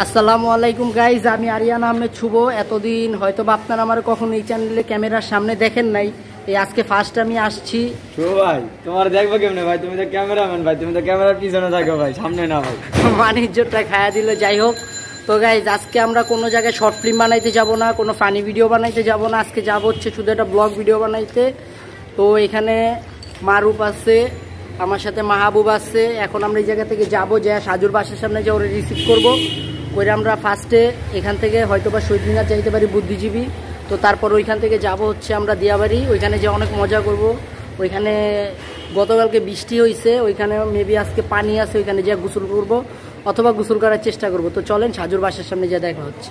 আসসালামু আলাইকুম গাইজ, আমি আরিয়ান আহমেদ শুভ। এতদিন হয়তো বা আপনারা আমার কখনো এই চ্যানেলে ক্যামেরার সামনে দেখেন নাই। এই আজকে ফার্স্ট আমি আসছি। শুভ ভাই, তোমার দেখবো কেমনে ভাই? তুমি তো ক্যামেরাম্যান ভাই, তুমি তো ক্যামেরার পিছনে থাকো ভাই, সামনে না ভাই। বাণিজ্যটা খায়া দিল। যাই হোক, তো গাইজ আজকে আমরা কোনো জায়গায় শর্ট ফিল্ম বানাইতে যাব না, কোনো ফানি ভিডিও বানাইতে যাব না। আজকে যাব হচ্ছে শুধু একটা ব্লগ ভিডিও বানাইতে। তো এখানে মারুফ আছে, আমার সাথে মাহবুব আছে। এখন আমরা এই জায়গা থেকে যাবো, যে সাজুর বাসার সামনে যে ওরা রিসিভ করবো। করে আমরা ফার্স্টে এখান থেকে হয়তো বা শহীদ মিনার যাইতে পারি, বুদ্ধিজীবী। তো তারপর ওইখান থেকে যাব হচ্ছে আমরা দিয়াবাড়ি। ওইখানে যে অনেক মজা করব। ওইখানে গতকালকে বৃষ্টি হয়েছে, ওইখানে মেবি আজকে পানি আছে, ওইখানে যে গোসল করব অথবা গোসল করার চেষ্টা করব। তো চলেন সাজুর বাসার সামনে যা দেখা হচ্ছে।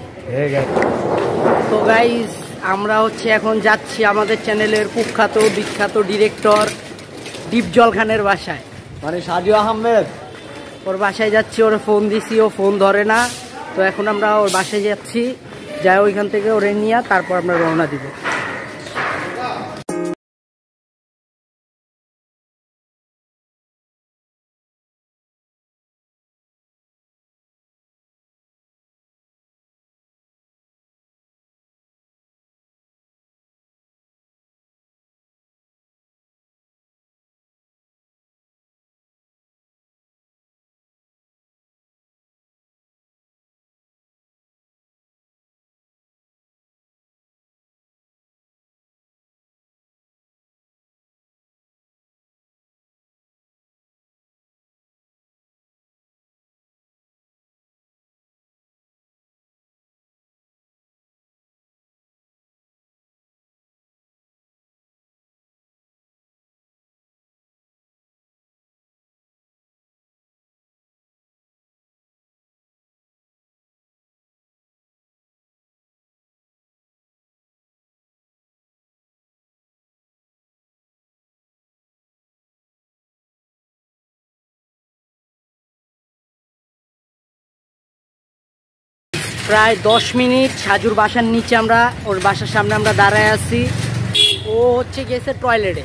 তো গাইজ আমরা হচ্ছে এখন যাচ্ছি আমাদের চ্যানেলের কুখ্যাত বিখ্যাত ডিরেক্টর ডিপজল খানের বাসায়, মানে সাজু আহমেদ। ওর বাসায় যাচ্ছি। ওর ফোন দিছি, ও ফোন ধরে না। তো এখন আমরা ওর বাসায় যাচ্ছি, যাই ওইখান থেকে ওরে নিয়ে তারপর আমরা রওনা দিব। প্রায় 10 মিনিট সাজুর বাসার নিচে আমরা, ওর বাসার সামনে আমরা দাঁড়ায় আছি। ও হচ্ছে গেছে টয়লেটে,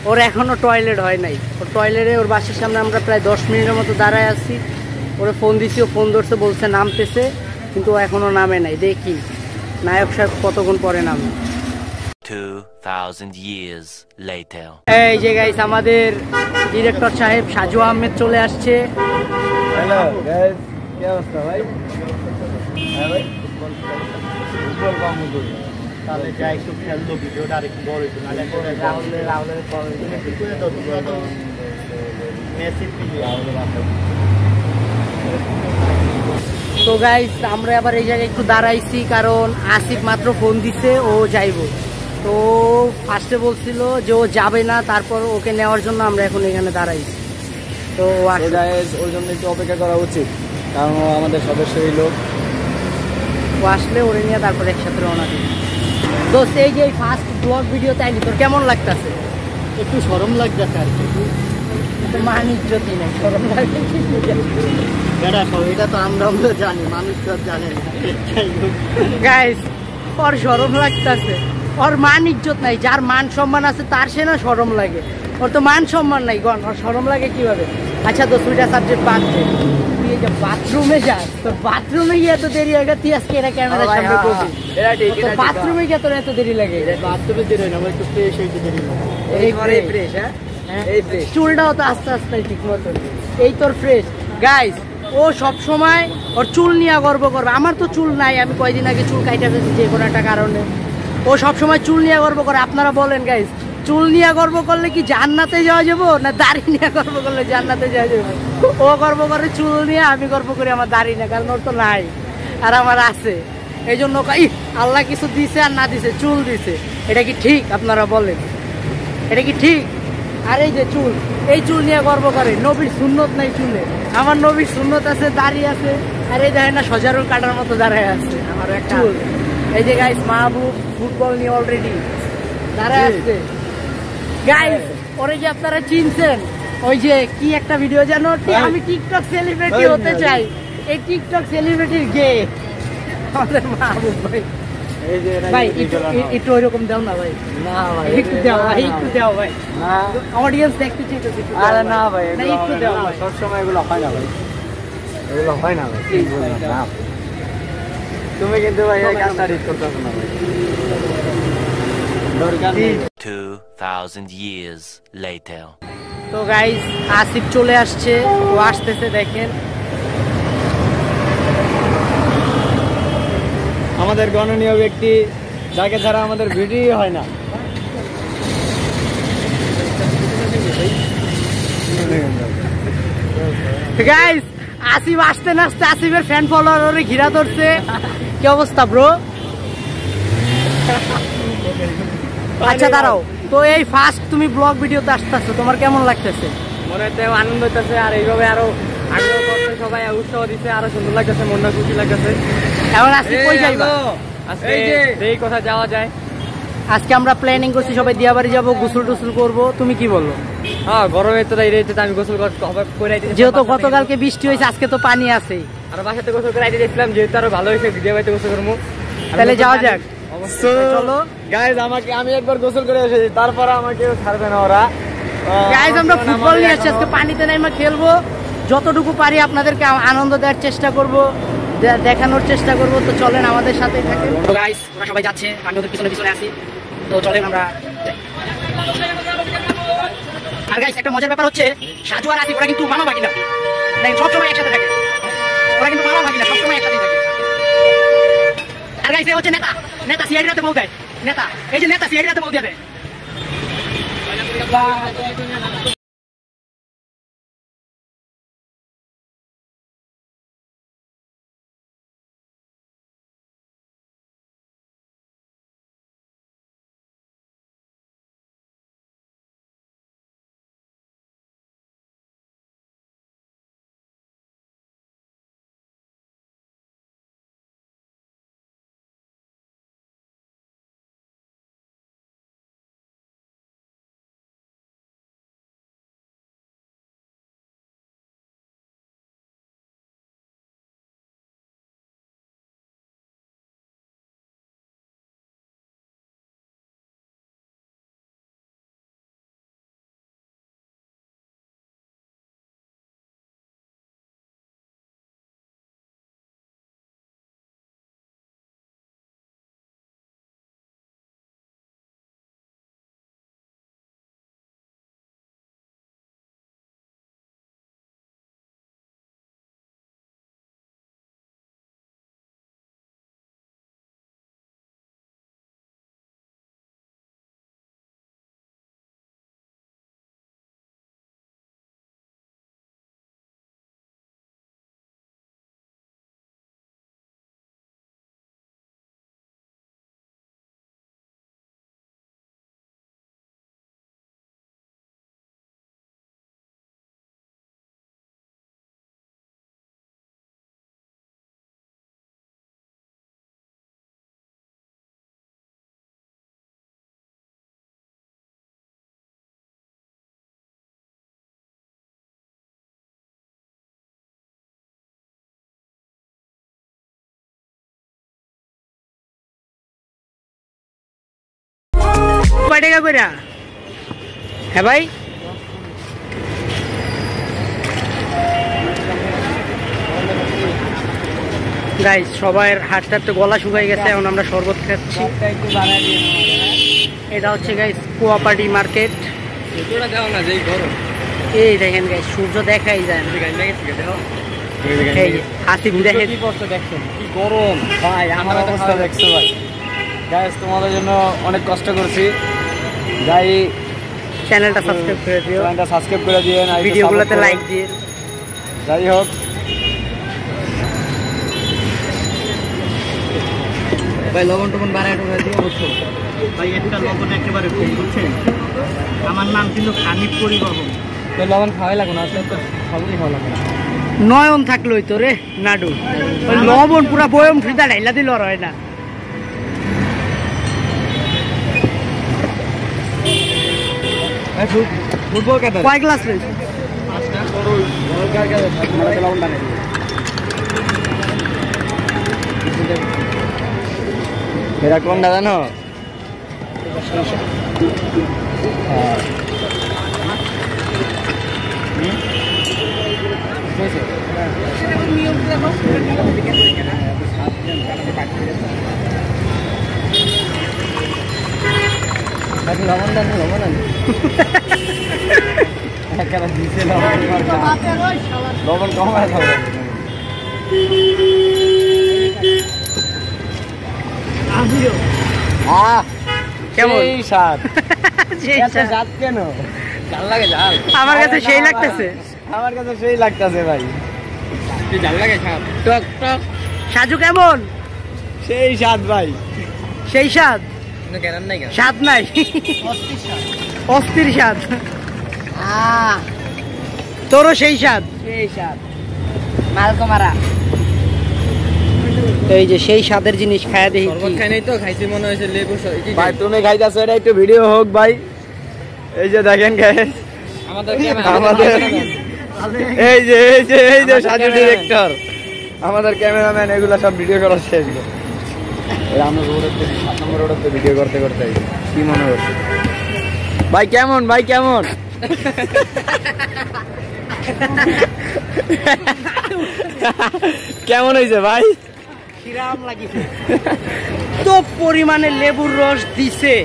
ওর এখনও টয়লেট হয় নাই। ওর টয়লেটে, ওর বাসার সামনে আমরা প্রায় 10 মিনিটের মতো দাঁড়ায় আছি। ওরে ফোন দিছি, ও ফোন ধরছে, বলছে নামতেছে, কিন্তু ও এখনও নামে নাই। দেখি নায়ক সাহেব কতক্ষণ পরে নামে। 2000 years later. এই যে গাইস আমাদের ডিরেক্টর সাহেব সাজু আহমেদ চলে আসছে। হ্যালো গাইস, কি অবস্থা ভাই? হ্যাঁ ভাই, ফুটবল কামু করি। তাহলে যাই একটু খেলতো, ভিডিওটা আরেকটু বড় একটু, নালে রাহুলের পরে মেসি করে তো মেসি তো গাইস আমরা আবার এই জায়গায় একটু দাঁড়াইছি, কারণ আসিফ মাত্র ফোন দিছে, ও যাইবো। তো ফার্স্টে বলছিল যে ও যাবে না, তারপর ওকে নেওয়ার জন্য আমরা এখন এখানে দাঁড়াইছি। তো ওর জন্য একটু অপেক্ষা করা উচিত, কারণ ও আমাদের সদস্যই লোক। ও আসলে ওরে নিয়ে তারপর একসাথে রওনা দিই। তো সেই যে ফার্স্ট ব্লগ ভিডিও তাইনি, তোর কেমন লাগতেছে? একটু শরম লাগতেছে আর কি। মান ইজ্জতই নাই, শরম লাগে। এটা তো আমরা জানি, মানুষ তো জানে না। গাইস ওর শরম লাগতেছে, ওর মান ইজ্জত নাই। যার মান সম্মান আছে তার সে না শরম লাগে, ওর তো মান সম্মান নাই, ওর শরম লাগে কিভাবে? আচ্ছা তো দুইটা সাবজেক্ট বাদ দে, তুই এই যে বাথরুমে যাস, তো বাথরুমে গিয়ে এত দেরি হয়ে গেছে, তুই আজকে এটা ক্যামেরার সামনে করবি? বাথরুমে গিয়ে তোর এত দেরি লাগে? বাথরুমে দেরি হয় না, একটু ফ্রেশ হইতে দেরি হয়। এই ফ্রেশ, হ্যাঁ এই ফ্রেশ, চুলটাও তো আস্তে আস্তে ঠিক মতো, এই তোর ফ্রেশ। গাইস ও সব সময় ওর চুল নিয়ে গর্ব করবে। আমার তো চুল নাই, আমি কয়দিন আগে চুল কাইটা ফেলছি যে কোনো একটা কারণে। ও সব সময় চুল নিয়ে গর্ব করে। আপনারা বলেন গাইস, চুল নিয়ে গর্ব করলে কি জান্নাতে যাওয়া যাবো, না দাড়ি নিয়ে গর্ব করলে জান্নাতে যাওয়া যাবে? ও গর্ব করে চুল নিয়ে, আমি গর্ব করি আমার দাড়ি নিয়ে, কারণ ওর তো নাই আর আমার আছে। এই জন্য আল্লাহ কিছু দিছে আর না দিছে, চুল দিছে। এটা কি ঠিক? আপনারা বলেন, এটা কি ঠিক? আর এই যে চুল, এই চুল নিয়ে গর্ব করে। নবীর সুন্নত নাই চুলে, আমার নবীর সুন্নত আছে, দাড়ি আছে। আর এই দেখেন না সজারুল কাটার মতো দাঁড়ায় আছে আমার একটা চুল। এই যে গাইস মাহবুব ফুটবল নিয়ে অলরেডি দাঁড়ায় আসছে। গাইস ওরে যে আপনারা চিনছেন, ওই যে কি একটা ভিডিও জানো, আমি টিকটক সেলিব্রিটি হতে চাই, এই টিকটক সেলিব্রিটির গে আমাদের মাহবুব ভাই। ভাই একটু ওইরকম দাও না ভাই। না ভাই, একটু দাও ভাই, একটু দাও ভাই, অডিয়েন্স দেখতে চাইতেছে। আরে না ভাই, একটু দাও ভাই। সব সময় এগুলো হয় না ভাই। এগুলো হয় না ভাই, ঠিক বললাম না। তুমি কিন্তু ভাই এই কাজটা ঠিক করতেছো না ভাই, দরকার নেই। 2000 years later. তো গাইস আসিফ চলে আসছে, ও আসতেছে দেখেন। আমাদের গণনীয় ব্যক্তি, যাকে ছাড়া আমাদের ভিডিও হয় না। গাইস আসিফ আসতে না আসতে আসিফের ফ্যান ফলোয়ারে ঘিরা ধরছে। কি অবস্থা ব্রো? আচ্ছা দাঁড়াও, তো এই ফার্স্ট তুমি ব্লগ ভিডিওতে আসতেছো, তোমার কেমন লাগতেছে? মনে হচ্ছে আনন্দ হইতেছে, আর এইভাবে আরো আগ্রহ করছে সবাই, উৎসাহ দিচ্ছে, আরো সুন্দর লাগতেছে, মনটা খুশি লাগতেছে। এখন আসিফ কই যাইবা? আজকে এই কথা যাওয়া যায়। আজকে আমরা প্ল্যানিং করছি সবাই দিয়াবাড়ি যাব, গোসল টোসল করবো, তুমি কি বলো? হ্যাঁ, গরমে তো আমি গোসল করে যেহেতু গতকালকে বৃষ্টি হয়েছে, আজকে তো পানি আছে, আর বাসাতে গোসল করে দিয়েছিলাম, যেহেতু আরো ভালো হয়েছে ভিডিও বাড়িতে গোসল করবো। তাহলে যাওয়া যাক। চলো গাইজ, আমি একবার গোসল করে এসেছি, তারপর আমাকে ছাড়বে না ওরা। গাইজ আমরা ফুটবল নিয়ে আসছি, আজকে পানিতে নেমে খেলবো, যতটুকু পারি আপনাদেরকে আনন্দ দেওয়ার চেষ্টা করব, দেখানোর চেষ্টা করব। তো চলেন আমাদের সাথেই থাকেন। তো গাইজ ওরা সবাই যাচ্ছে, আমি ওদের পিছনে পিছনে আছি, তো চলেন আমরা। আর গাইজ একটা মজার ব্যাপার হচ্ছে, সাজু আর আসিফ ওরা কিন্তু মামা ভাগিনা, সবসময় একসাথে থাকে, ওরা কিন্তু মামা ভাগিনা, সবসময় একসাথে থাকে। আর গাইজ হচ্ছে নেতা, নেতা সিআইডি রাতে বউ দেয়, নেতা, এই যে নেতা সিআইডি রাতে বউ দেবে। কয় টাকা কইরা? হ্যাঁ ভাই, গাইস সবার হাঁটতে হাঁটতে গলা শুকাই গেছে, এখন আমরা শরবত খাচ্ছি। এটা হচ্ছে গাইস কুয়াপাটি মার্কেট। এই দেখেন গাইস, সূর্য দেখাই যায় না। আসিফ দেখেন কি গরম ভাই, আমার অবস্থা দেখছো ভাই। গাইস তোমাদের জন্য অনেক কষ্ট করছি, যাই চ্যানেলটা সাবস্ক্রাইব করে দিও, চ্যানেলটা সাবস্ক্রাইব করে দিয়েন, ভিডিওগুলোতে লাইক দিন। যাই হোক, ভাই লবণ টবণ বাড়ায় দিয়ে বলছো ভাই, একটা লবণ একেবারে কম, বুঝছেন? আমার নাম কিন্তু খানিফ পরিবহন। তো লবণ খাওয়াই লাগবে না, আসলে তো সবই খাওয়া লাগবে না। নয়ন থাকলোই তো রে নাডু, লবণ পুরা বয়ম ফ্রিজা ঢাইলা দিল আর হয় না। ফুটবল কাটা কয় গ্লাস রয়েছে? এরা কোনটা জানো? আছে লবণ দেন লবণ আনি লবণ কমায় খাবে কেমন স্বাদ সেই স্বাদ। স্বাদ কেন ঝাল লাগে ঝাল আমার কাছে সেই লাগতেছে আমার কাছে সেই লাগতেছে ভাই ঝাল লাগে স্বাদ টক টক সাজু কেমন সেই স্বাদ ভাই সেই স্বাদ কেন নাই স্বাদ নাই অস্থির স্বাদ তোরও সেই স্বাদ সেই স্বাদ মালকমারা এই যে সেই স্বাদের জিনিস খায়া দেখি শরবত খাই নাই তো খাইছি মনে হয়েছে লেবু ভাই তুমি খাইতাছো এটা একটু ভিডিও হোক ভাই এই যে দেখেন গাইস আমাদের এই যে সাজু ডিরেক্টর আমাদের ক্যামেরাম্যান এগুলা সব ভিডিও করা শেষ আমরা রোডের 7 নম্বর রোডে ভিডিও করতে করতে কি মনে হচ্ছে ভাই কেমন কেমন হয়েছে ভাই কিরাম লাগিছে তো পরিমাণে লেবুর রস দিছে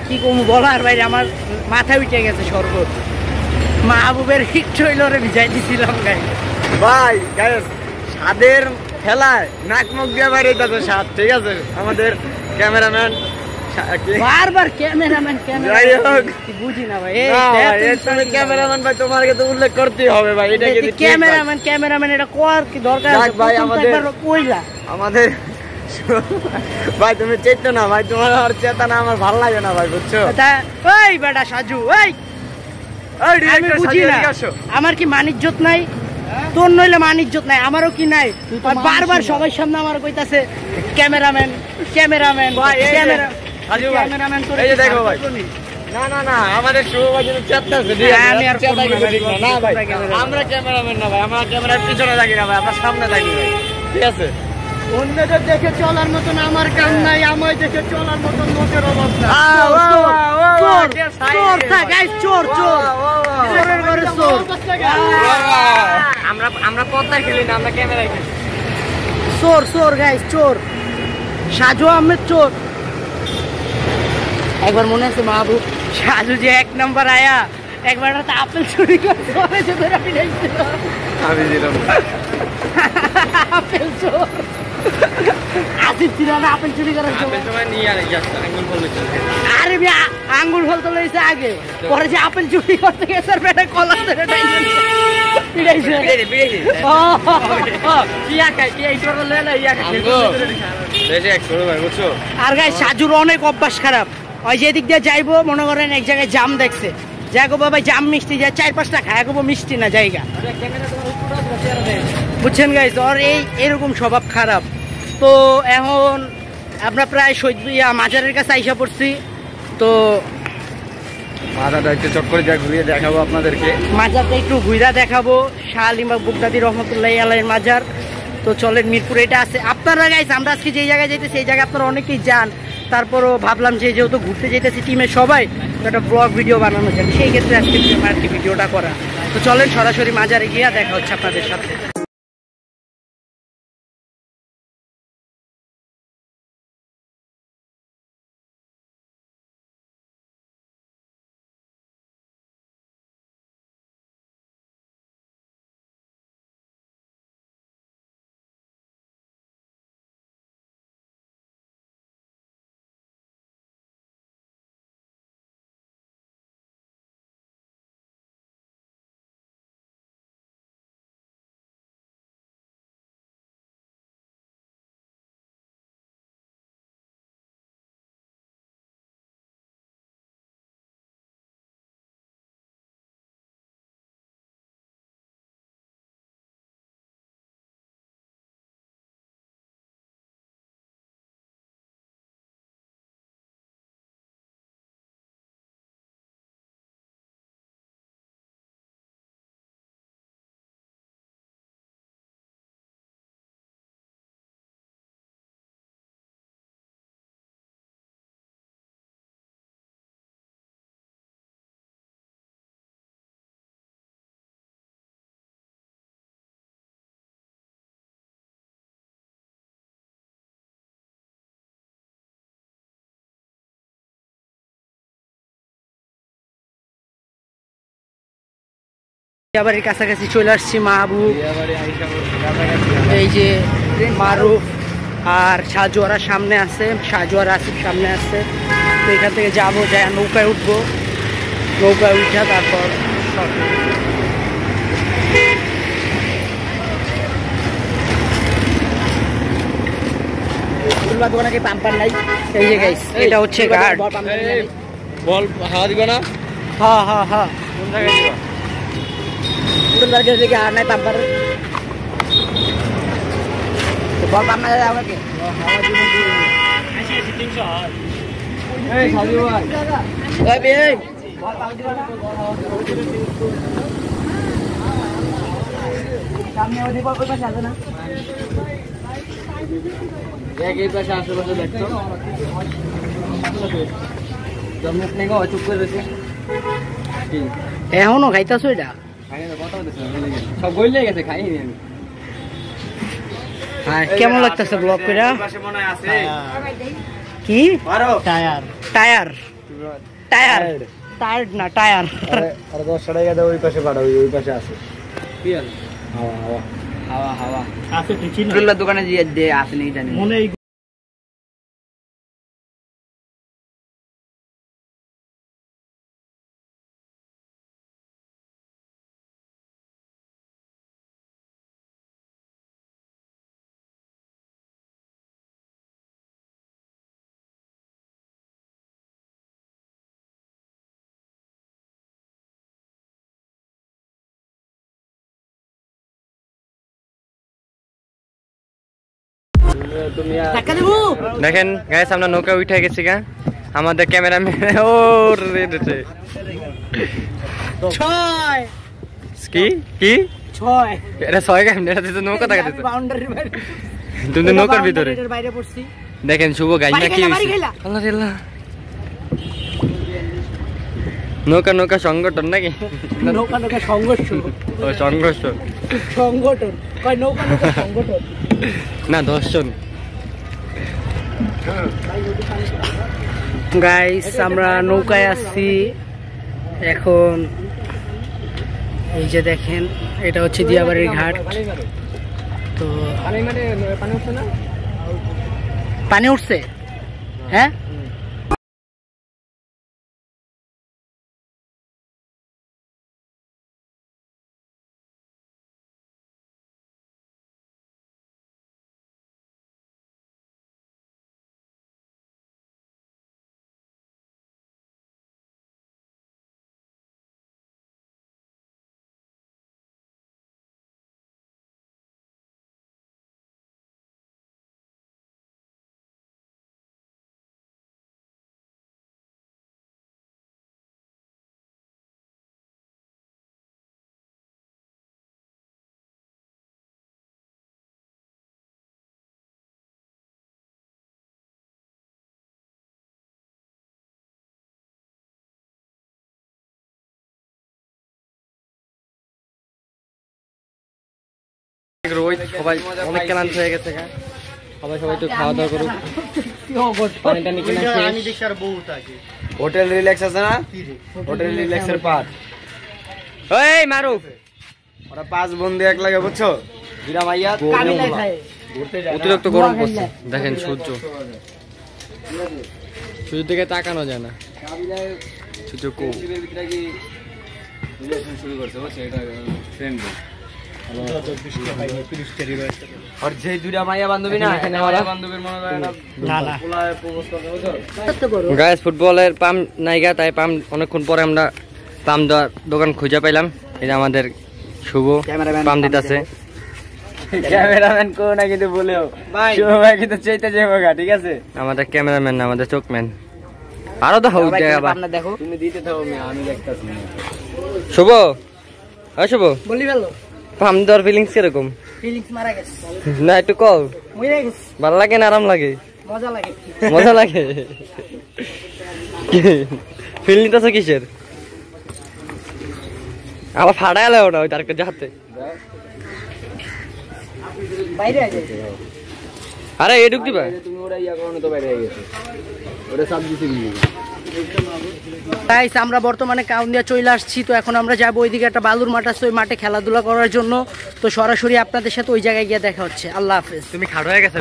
কি কম বলার বাইরে আমার মাথা উঠে গেছে শরবত মাহবুবের একটু হইলে ওরে ভিজাই দিছিলাম গাই ভাই গাইস স্বাদের খেলায় নাক মুখ দিয়ে বাইরে তো স্বাদ ঠিক আছে আমাদের ক্যামেরাম্যান বারবার ক্যামেরাম্যান যাই হোক। বুঝি না ভাই তুমি ক্যামেরাম্যান ভাই তোমাকে তো উল্লেখ করতেই হবে ভাই এটা কিন্তু ক্যামেরাম্যান এটা কর কি দরকার যাক ভাই, আমাদের- কইলা আমাদের ভাই তুমি চেতো না ভাই তোমার আর চেতনা আমার ভালো লাগে না ভাই বুঝছো ওই বেটা সাজু ওই এই আমি ডিরেক্টর বুঝি সাজিয়ে না এদিকে আসো। আমার কি মানিজ্জত নাই তোর নইলে মানিজ্জত নাই আমারও কি নাই আর বারবার সবার সামনে আমার কইতাছে ক্যামেরাম্যান ভাই, এই যে, ক্যামেরা সাজু ভাই, ক্যামেরাম্যান এই যে দেখো ভাই। না আমাদের শুভ ভাই কিন্তু চেতনাছে ঠিক আছে আমি আর করবো না ভাই, না ভাই তোমরা ক্যামেরাম্যান। আমরা ক্যামেরাম্যান না ভাই আমরা ক্যামেরার পিছনে থাকি না ভাই আমরা সামনে থাকি ভাই ঠিক আছে অন্যদের দেখে চলার মতন আমার কাম নাই আমায় দেখে চলার মতন লোকের অভাব নাই চোর চোরের ঘরে চোর আমরা পদ্মায় খেলি না আমরা ক্যামেরায় খেলি চোর গাইস চোর সাজু আহমেদ চোর একবার মনে আছে মাহবুব সাজু যে 1 নম্বর আয়া একবার একটা আপেল চুরি করে ধরে পিটাইছিল আমি দিলাম আপেল চোর আসিফ ছিল না আপেল চুরি করার সময় সময় নিয়ে আরে যাচ্ছে আঙ্গুল বলবে আরে আঙ্গুল ফলতে লইছে আগে পরে যে আপেল চুরি করতে গেছে আর পেটে কলা ধরে পিটাইছে আর গাই সাজুর অনেক অভ্যাস খারাপ ওই যে এদিক দিয়ে যাইবো মনে করেন এক জায়গায় জাম দেখছে যাগো বাবা জাম মিষ্টি যায় 4-5টা খায় গো মিষ্টি না জায়গা বুঝছেন গাইজ ওর এরকম স্বভাব খারাপ তো এখন আমরা প্রায় মাজারের কাছে আইসা পড়ছি তো মাথাটা একটু চক্করে যা ঘুরিয়ে দেখাবো আপনাদেরকে মাজারটা একটু ঘুরা দেখাবো শাহ আলিমা বুগদাদি রহমতুল্লাহ আলাইহির মাজার তো চলেন মিরপুরে এটা আছে আপনারা গাইস আমরা আজকে যে জায়গায় যাইতেছি সেই জায়গায় আপনারা অনেকেই যান তারপরও ভাবলাম যে যেহেতু ঘুরতে যেতেছি টিমের সবাই তো একটা ব্লগ ভিডিও বানানো যায় সেই ক্ষেত্রে আজকে ভিডিওটা করা তো চলেন সরাসরি মাজারে গিয়ে দেখা হচ্ছে আপনাদের সাথে দিয়াবাড়ির কাছাকাছি চলে আসছি। মাহবুব, এই যে মারুফ আর সাজুয়ারা সামনে আছে, সাজুয়ারা আসিফ সামনে আছে। তো এখান থেকে যাবো, যাই নৌকায় উঠবো, নৌকায় উঠা তারপর দোকানে পাম্পার নাই। এই যে গাইস, এটা হচ্ছে ঘাট। বল হাওয়া দিবা না? হ্যাঁ হ্যাঁ হ্যাঁ, কোন জায়গায় দিবা? থেকে আর নাই পাম্পার, বল পাম্প না আমাকে এই সাজু ভাই, দেখ এই পাশে আশেপাশে দেখতো মুখ নেই গো, চুপ করে রয়েছে। এখনো খাইতেছো? এটা সব গইলে গেছে, খাইনি আমি। কেমন লাগতেছে ব্লগ করে? কি টায়ার টায়ার টায়ার টায়ার না টায়ার। আরে 10 টাকা দাও, ওই পাশে পাঠাও, ওই পাশে আছে হাওয়া হাওয়া হাওয়া হাওয়া আছে ঠিকই না। দোকানে যে আছে নাকি জানি মনে দেখেন গাইস, আমরা নৌকা উঠে গেছি গা। আমাদের ক্যামেরাম্যান কি কি 6 এটা 6 কেমন? এটা তো নৌকা দেখা যাচ্ছে, বাউন্ডারির বাইরে, তুমি তো নৌকার ভিতরে। এর বাইরে পড়ছি। দেখেন শুভ গাইস না কি হইছে? আল্লাহ আল্লাহ, নৌকা নৌকা সংগঠন নাকি? নৌকা নৌকা সংঘর্ষ। ও সংঘর্ষ, সংগঠন কয়, নৌকা নৌকা সংগঠন না দর্শন। গাইস, আমরা নৌকায় আসছি এখন। এই যে দেখেন, এটা হচ্ছে দিয়াবাড়ির ঘাট। তো পানি উঠছে, হ্যাঁ রোহিত সবাই অনেক ক্লান্ত হয়ে গেছে, সবাই সবাই একটু খাওয়া দাওয়া করুক। পানি টানি কিনা হোটেল রিল্যাক্স আছে না? হোটেল রিল্যাক্সের পার। এই মারুফ, ওরা 5 বন্ধু এক লাগে, বুঝছো? জিরা মাইয়া অতিরিক্ত গরম পড়ছে। দেখেন সূর্য, সূর্যের দিকে তাকানো যায় না। সূর্য কো শুরু করছে, সেটা ফ্রেন্ড আর যে দুইটা মাইয়া বান্ধবী না, এখানে আমার বান্ধবীর মনে হয় না পোলায় প্রপোজ করতে। গাইস, ফুটবলের পাম্প নাইগা, তাই পাম্প অনেকক্ষণ পরে আমরা পাম্প দেওয়ার দোকান খুঁজে পাইলাম। এই যে আমাদের শুভ পাম্প দিতেছে। ক্যামেরাম্যান কো না কিন্তু বলেও ভাই, শুভ ভাই কিন্তু চাইতে যাবো গা, ঠিক আছে? আমাদের ক্যামেরাম্যান না, আমাদের চোখম্যান। আরো তো হোক জায়গা দেখো, তুমি দিতে থাকো, আমি দেখতাছি। শুভ, হ্যাঁ শুভ, বলি ভালো পাম্প দেওয়ার ফিলিংস কিরকম? ফিলিংস মারা গেছে না, একটু কল। মরে গেছে। ভালো লাগে না আরাম লাগে? মজা লাগে। মজা লাগে। ফিল নিতেছ কিসের? আবার ফাড়ায় এলো ওটা, ওই তার যাতে বাইরে আছে। আরে এটুক দিবা তুমি, ওরা ইয়া করো না তো বাইরে গেছে, ওটা সাব দিছি। গাইস আমরা বর্তমানে কাউন্দিয়া চলে আসছি, তো এখন আমরা যাবো ওইদিকে, একটা বালুর মাঠ আছে, ওই মাঠে খেলাধুলা করার জন্য। তো সরাসরি আপনাদের সাথে ওই জায়গায় গিয়ে দেখা হচ্ছে। আল্লাহ হাফেজ। তুমি খাটো হয়ে গেছে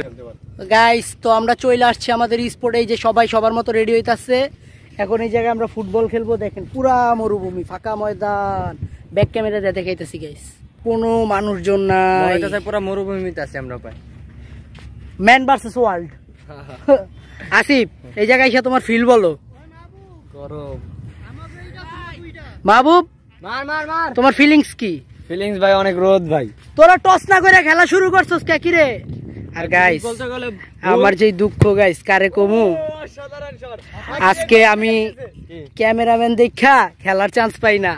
গাইস তো আমরা চলে আসছি আমাদের স্পোর্টে, এই যে সবাই সবার মতো রেডি হইতাছে। এখন এই জায়গায় আমরা ফুটবল খেলবো। দেখেন পুরা মরুভূমি, ফাঁকা ময়দান, ব্যাক ক্যামেরা দিয়ে দেখাইতেছি গাইস, কোনো মানুষজন নাই, পুরো মরুভূমিতে আছে আমরা পাই। Man versus world. আসিফ এই জায়গায় এসে তোমার ফিল বলো। মাহবুব মার মার মার, তোমার ফিলিংস কি? ফিলিংস ভাই অনেক রোদ ভাই। তোরা টস না করে খেলা শুরু করছস কে কিরে? আর গাইস আমার যে দুঃখ গাইস কারে কমু, আজকে আমি ক্যামেরাম্যান দেখা খেলার চান্স পাই না,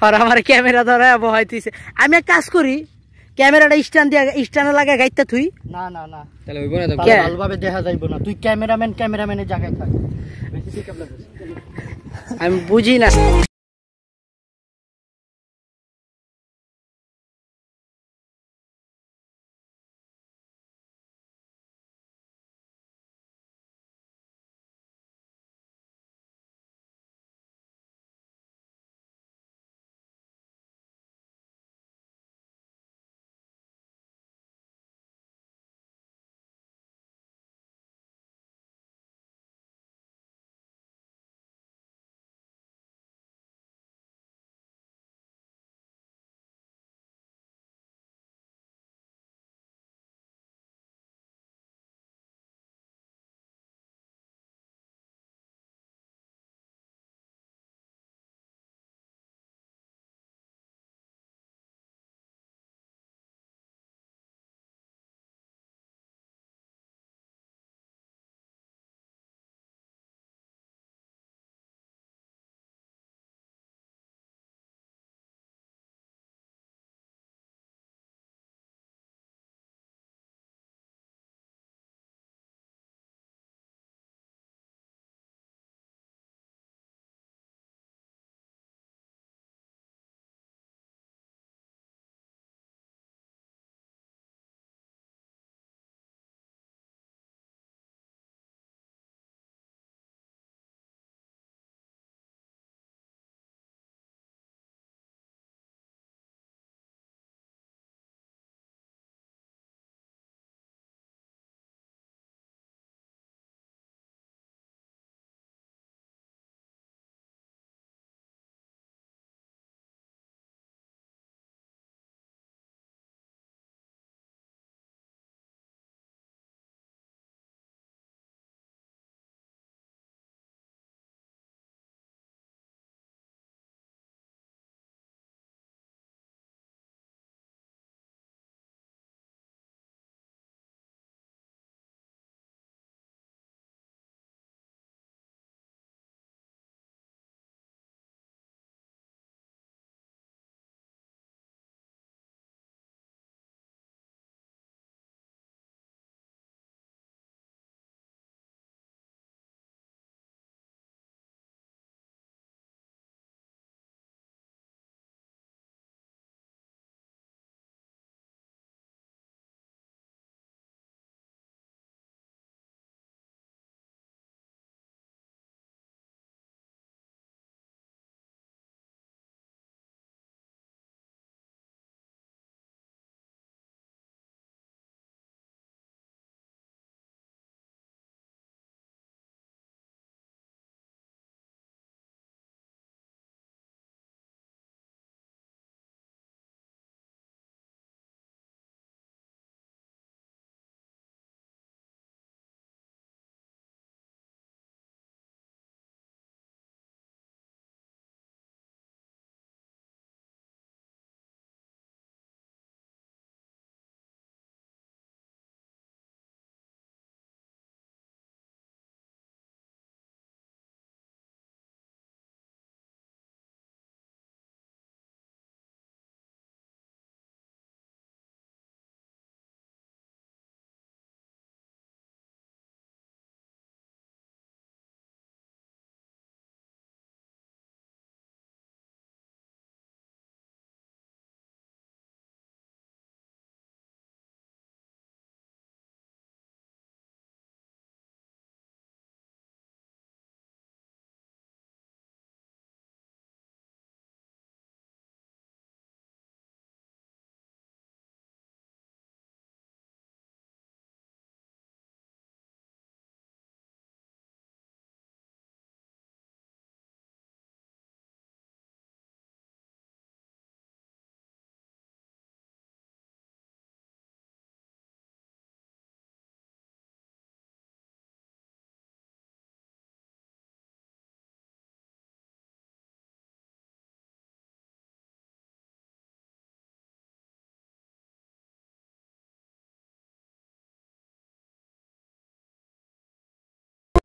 আর আমার ক্যামেরা ধরা বহাইতেছে। আমি এক কাজ করি, ক্যামেরাটা স্ট্যান্ডে লাগা গাইতে তুই। না না না, তাহলে হইব না তো, ভালোভাবে দেখা যাইবো না। তুই ক্যামেরাম্যানের জায়গায় থাক, আমি বুঝি না।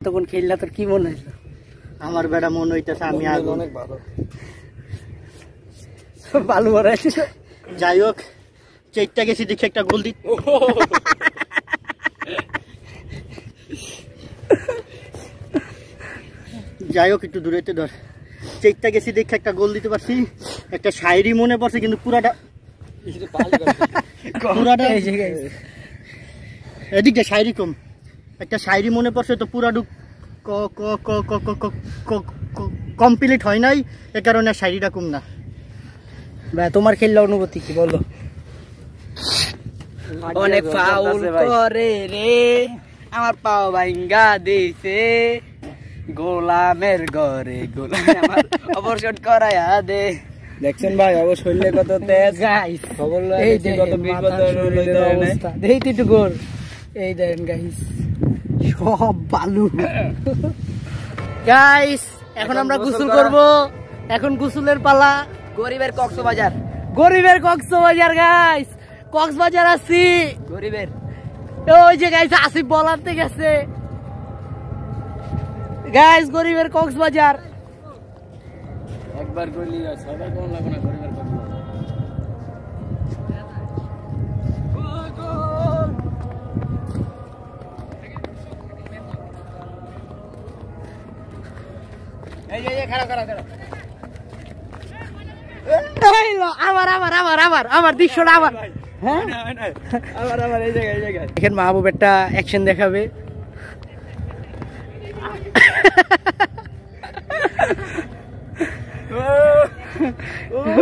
তখন খেললা তোর কি মনে হইলো? আমার বেটা মন হইতেছে আমি আগুন। অনেক ভালো ভালো বড় আছে। যাই হোক, চেকটা গেছি দেখে একটা গোল দিত। যাই হোক, একটু দূরেতে ধর। চেকটা গেছি দেখে একটা গোল দিতে পারছি, একটা শায়রি মনে পড়ছে, কিন্তু পুরাটা এদিকে শায়রি কম, একটা শায়রি মনে পড়ছে তো পুরাটুক কমপ্লিট হয় নাই, এ কারণে শায়রিটা কম না। ভাই তোমার খেললে অনুভূতি কি বলো? অনেক ফাউল করে রে আমার পাও ভাঙ্গা দিছে, গোলামের ঘরে গোলাম আমার অবসর করায়া দে। দেখছেন ভাই অবশ্য শরীরে কত তেজ, গাইস খবর এই লাগে কত 20 বছর অবস্থা দেখি তো একটু গোল। এই দেখেন গাইস সব বালু। গাইস এখন আমরা গোসল করব, এখন গোসলের পালা। গরিবের কক্সবাজার, গরিবের কক্সবাজার গাইস, কক্সবাজার আছি গরিবের। ওই যে গাইস আসিফ বলাতে গেছে গাইস, গরিবের কক্সবাজার। একবার গলি সবাই কোন লাগবে না গরিবের কক্সবাজার। এই যে খাড়া খাড়া খাড়া আমার দৃশ্যটা আবার হ্যাঁ আবার এই জায়গায় এখানে মাহবুব একটা অ্যাকশন দেখাবে।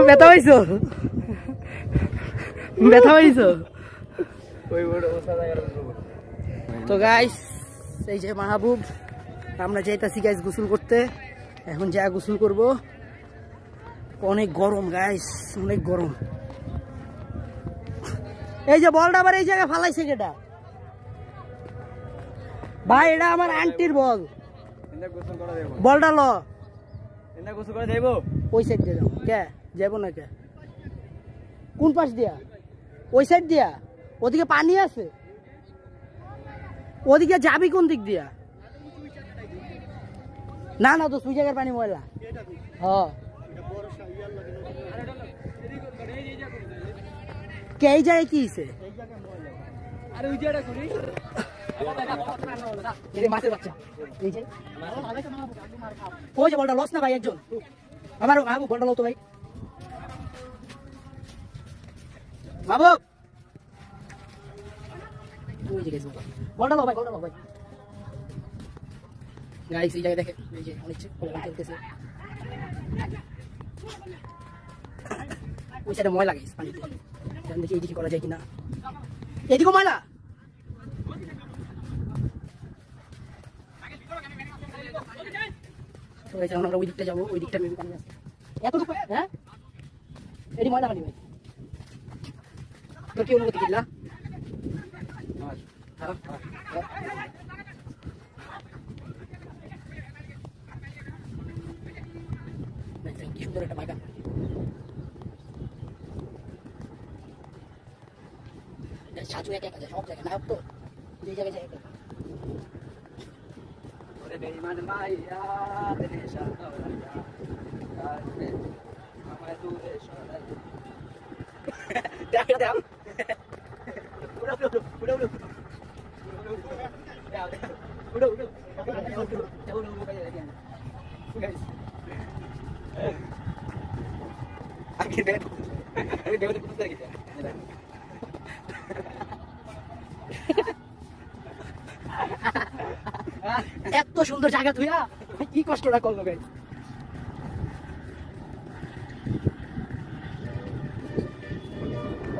ব্যথা হইছো, ব্যথা হইছো। তো গাইস এই যে মাহবুব, আমরা যাইতাছি গাইস গোসল করতে। এখন যা গোসল করব, অনেক গরম গাইস, অনেক গরম। এই যে বলটা আবার এই জায়গায় ফালাইছে কেটা ভাই? এটা আমার আন্টির বল। বলটা ল, গোসল করে যাইবো। ওই সাইড দিয়ে যাও। কে যাবো না? কে কোন পাশ দিয়া? ওই সাইড দিয়া? ওদিকে পানি আছে, ওদিকে যাবি কোন দিক দিয়া? না না তো, ওই জায়গার পানি ময়লা। হ্যাঁ কে এই জায়গায় কি হইছে? মাছের বাচ্চা ওই যে বলটা লস না ভাই, একজন আমার মাহবুব বলটা লো তো ভাই। মাহবুব বলটা লো ভাই, বলটা লো ভাই। গাইস এই জায়গায় দেখে এই যে অনেক চলতেছে, ওই সাইডে ময়লা গাইস পানিতে। দেখি এইদিকে করা যায় কিনা, এদিকে ময়লা। আমরা ওই দিকটা যাবো, ওই দিকটা মেবি পানি আছে এতটুকু। হ্যাঁ এটি ময়লা পানি ভাই। তোর কি অনুভূতি কিনলা? কি সুন্দর একটা বাগান। সাজু একা একা যায় সব জায়গায়, নায়ক তো যে জায়গায় যায় একা। এত সুন্দর জায়গা তুইয়া কি কষ্টটা করলো গাইস।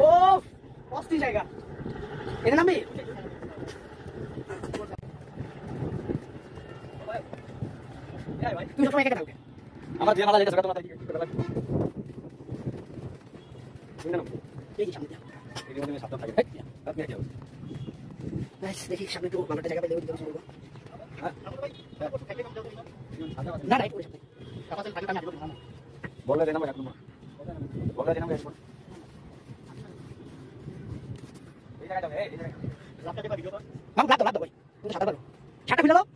ও অস্থির জায়গা, এটা নামে তুই সবসময় একা থাকবে। আমার যে মালা যেটা তোমার এই সামনে দিয়া এই মধ্যে শব্দ থাকে আপনি কি হবে গাইস, দেখি সামনে একটু ভালো একটা জায়গা পেলে ওই দিকে শুরু করব। না রাইট করে সামনে কাপাসের পানি পানি আসবে না। বললে দেনা ভাই আপনার বললে দেনা ভাই এই জায়গাটা এই জায়গাটা লাভ দেবা ভিডিও তো। লাভ দাও ভাই, তুমি সাদা দাও, ছাটা খুলে দাও।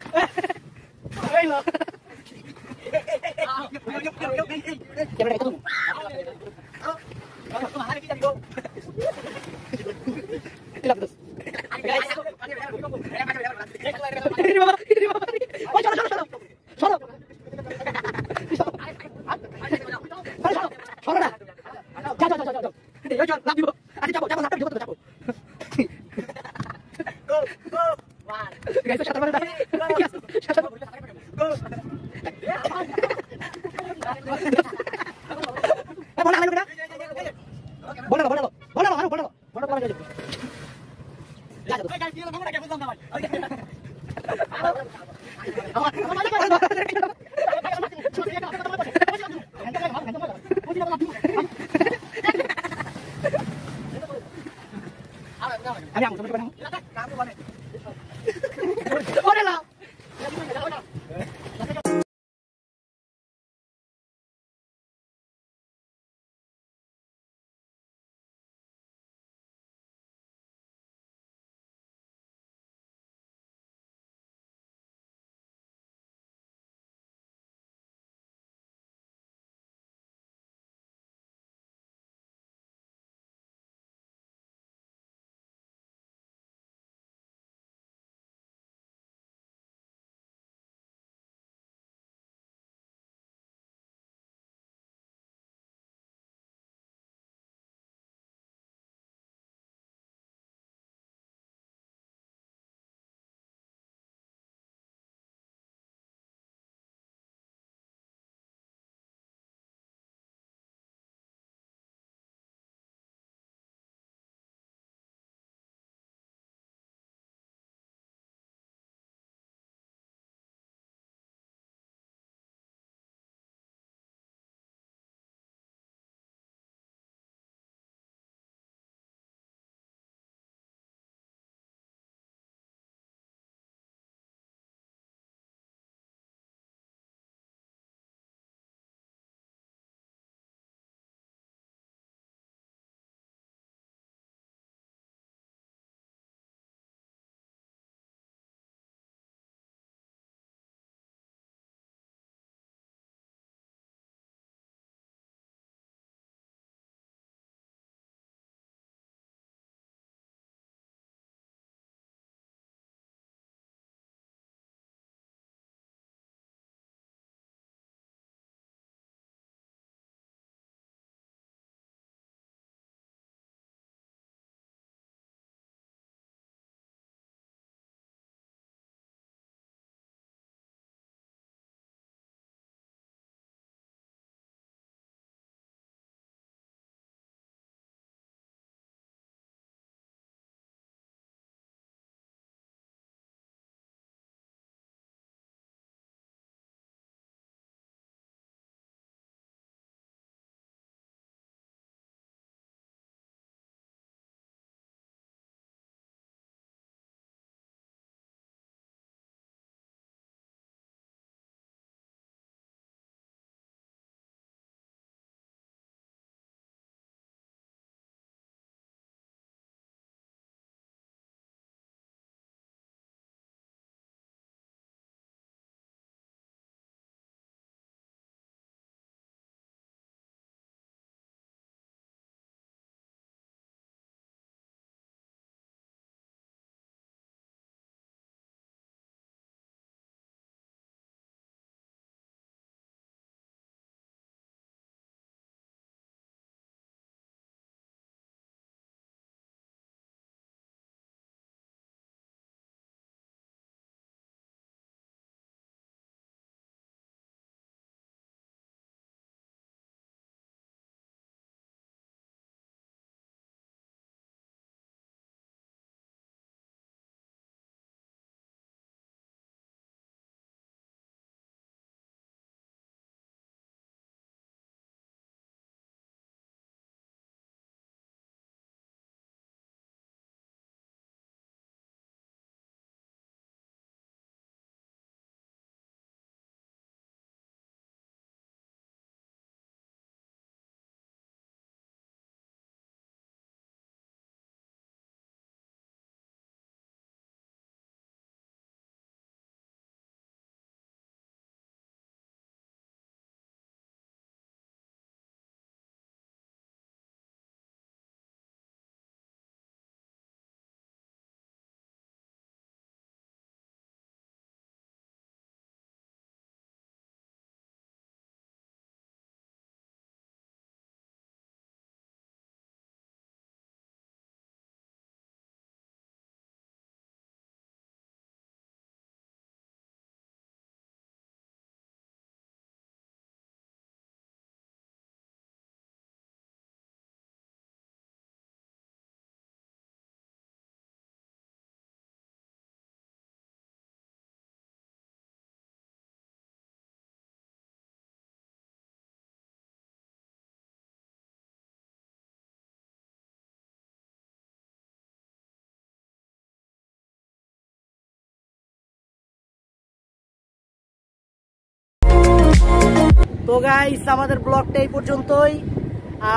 তো গাইস আমাদের ব্লগটা এই পর্যন্তই।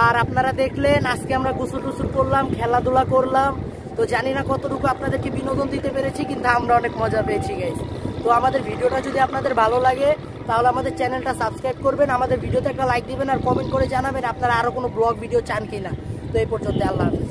আর আপনারা দেখলেন আজকে আমরা গোসল টুসুল করলাম, খেলাধুলা করলাম। তো জানি না কতটুকু আপনাদেরকে বিনোদন দিতে পেরেছি, কিন্তু আমরা অনেক মজা পেয়েছি গাইস। তো আমাদের ভিডিওটা যদি আপনাদের ভালো লাগে তাহলে আমাদের চ্যানেলটা সাবস্ক্রাইব করবেন, আমাদের ভিডিওতে একটা লাইক দিবেন আর কমেন্ট করে জানাবেন আপনারা আরো কোনো ব্লগ ভিডিও চান কিনা। তো এই পর্যন্ত, আল্লাহ হাফেজ।